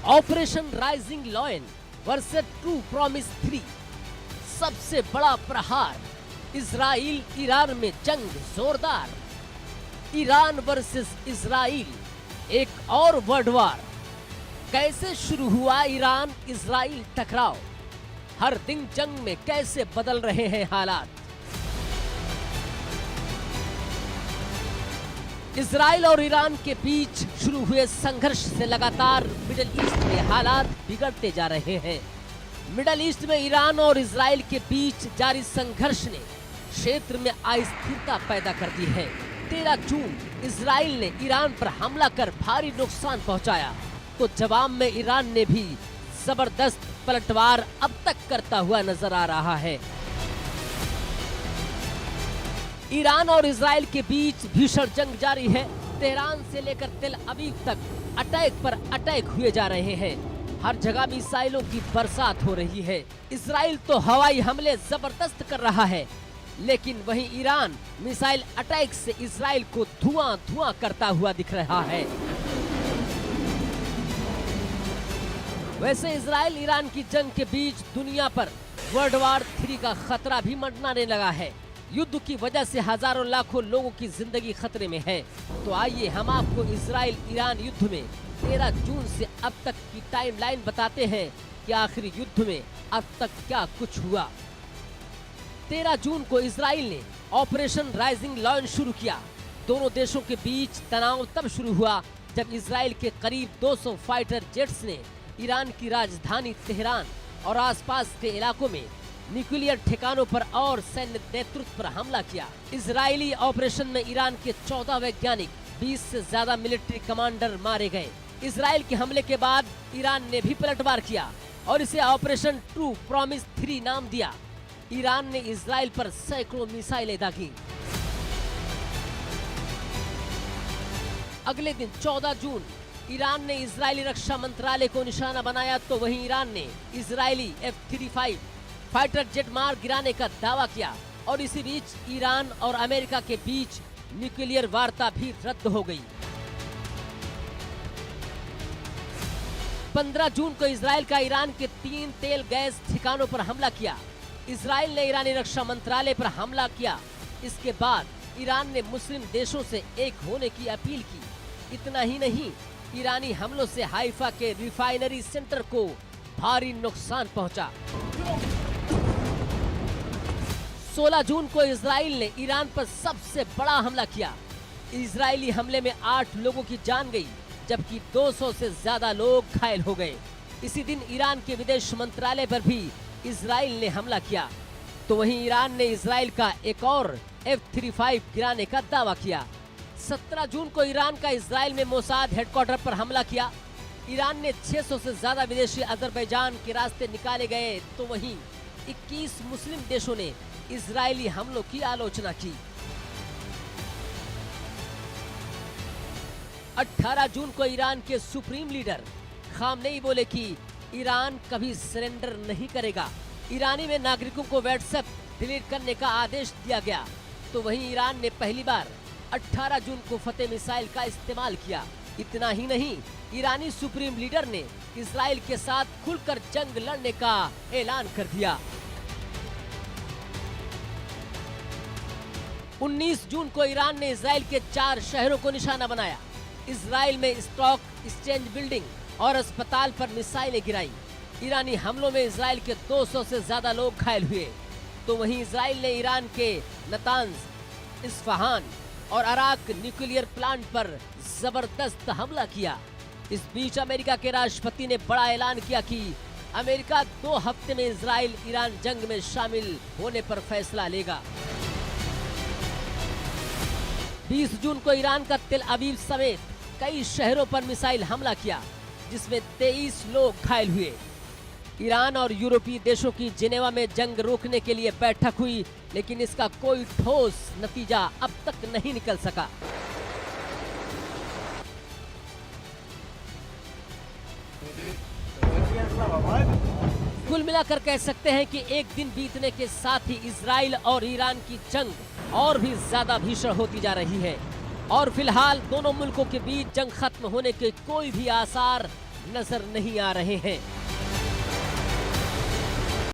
Operation rising lion versus true promise 3, सबसे बड़ा प्रहार। इजराइल ईरान में जंग जोरदार। ईरान वर्सेस इजराइल, एक और वर्ल्ड वार। कैसे शुरू हुआ ईरान इजराइल टकराव? हर दिन जंग में कैसे बदल रहे हैं हालात? इजराइल और ईरान के बीच शुरू हुए संघर्ष से लगातार मिडिल ईस्ट में हालात बिगड़ते जा रहे हैं। मिडिल ईस्ट में ईरान और इजराइल के बीच जारी संघर्ष ने क्षेत्र में अस्थिरता पैदा कर दी है। 13 जून इजराइल ने ईरान पर हमला कर भारी नुकसान पहुंचाया, तो जवाब में ईरान ने भी जबरदस्त पलटवार अब तक करता हुआ नजर आ रहा है। ईरान और इजराइल के बीच भीषण जंग जारी है। तेहरान से लेकर तेल अवीव तक अटैक पर अटैक हुए जा रहे हैं। हर जगह मिसाइलों की बरसात हो रही है। इजराइल तो हवाई हमले जबरदस्त कर रहा है, लेकिन वहीं ईरान मिसाइल अटैक से इजराइल को धुआं धुआं करता हुआ दिख रहा है। वैसे इजराइल ईरान की जंग के बीच दुनिया पर वर्ल्ड वार 3 का खतरा भी मंडराने लगा है। युद्ध की वजह से हजारों लाखों लोगों की जिंदगी खतरे में है। तो आइए हम आपको इजराइल ईरान युद्ध में 13 जून से अब तक की टाइमलाइन बताते हैं कि आखिर युद्ध में अब तक क्या कुछ हुआ। 13 जून को इजराइल ने ऑपरेशन राइजिंग लॉयन शुरू किया। दोनों देशों के बीच तनाव तब शुरू हुआ जब इजराइल के करीब 200 फाइटर जेट्स ने ईरान की राजधानी तेहरान और आसपास के इलाकों में न्यूक्लियर ठिकानों पर और सैन्य नेतृत्व पर हमला किया। इजरायली ऑपरेशन में ईरान के 14 वैज्ञानिक, 20 से ज्यादा मिलिट्री कमांडर मारे गए। इजराइल के हमले के बाद ईरान ने भी पलटवार किया और इसे ऑपरेशन ट्रू प्रॉमिस 3 नाम दिया। ईरान ने इजराइल पर सैकड़ों मिसाइलें दागी। अगले दिन 14 जून ईरान ने इजरायली रक्षा मंत्रालय को निशाना बनाया, तो वहीं ईरान ने इजरायली F-35 फाइटर जेट मार गिराने का दावा किया। और इसी बीच ईरान और अमेरिका के बीच न्यूक्लियर वार्ता भी रद्द हो गई। 15 जून को इजराइल का ईरान के 3 तेल गैस ठिकानों पर हमला किया। इजराइल ने ईरानी रक्षा मंत्रालय पर हमला किया। इसके बाद ईरान ने मुस्लिम देशों से एक होने की अपील की। इतना ही नहीं, ईरानी हमलों से हाइफा के रिफाइनरी सेंटर को भारी नुकसान पहुंचा। 16 जून को इजराइल ने ईरान पर सबसे बड़ा हमला किया। इजरायली हमले में 8 लोगों की जान गई, जबकि 200 से ज्यादा लोग घायल हो गए। इसी दिन ईरान के विदेश मंत्रालय पर भी इजराइल ने हमला किया। तो वहीं ईरान ने इजराइल का एक और F-35 गिराने का दावा किया। 17 जून को ईरान का इजराइल में मोसाद हेडक्वार्टर पर हमला किया। ईरान ने 600 से ज्यादा विदेशी अजरबैजान के रास्ते निकाले गए, तो वहीं 21 मुस्लिम देशों ने इजरायली हमलों की आलोचना की। 18 जून को ईरान के सुप्रीम लीडर खामनेई बोले कि ईरान कभी सरेंडर नहीं करेगा। ईरानी में नागरिकों को व्हाट्सएप डिलीट करने का आदेश दिया गया। तो वहीं ईरान ने पहली बार 18 जून को फतेह मिसाइल का इस्तेमाल किया। इतना ही नहीं, ईरानी सुप्रीम लीडर ने इजराइल के साथ खुलकर जंग लड़ने का ऐलान कर दिया। 19 जून को ईरान ने इजराइल के 4 शहरों को निशाना बनाया। इजराइल में स्टॉक एक्सचेंज बिल्डिंग और अस्पताल पर मिसाइलें गिराई। ईरानी हमलों में इजराइल के 200 से ज्यादा लोग घायल हुए। तो वहीं इजराइल ने ईरान के नतांज, इस्फहान और अराक न्यूक्लियर प्लांट पर जबरदस्त हमला किया। इस बीच अमेरिका के राष्ट्रपति ने बड़ा ऐलान किया कि अमेरिका 2 हफ्ते में इजराइल ईरान जंग में शामिल होने पर फैसला लेगा। 20 जून को ईरान का तेल अवीव समेत कई शहरों पर मिसाइल हमला किया, जिसमें 23 लोग घायल हुए। ईरान और यूरोपीय देशों की जिनेवा में जंग रोकने के लिए बैठक हुई, लेकिन इसका कोई ठोस नतीजा अब तक नहीं निकल सका। कुल मिलाकर कह सकते हैं कि एक दिन बीतने के साथ ही इजराइल और ईरान की जंग और भी ज्यादा भीषण होती जा रही है और फिलहाल दोनों मुल्कों के बीच जंग खत्म होने के कोई भी आसार नजर नहीं आ रहे हैं।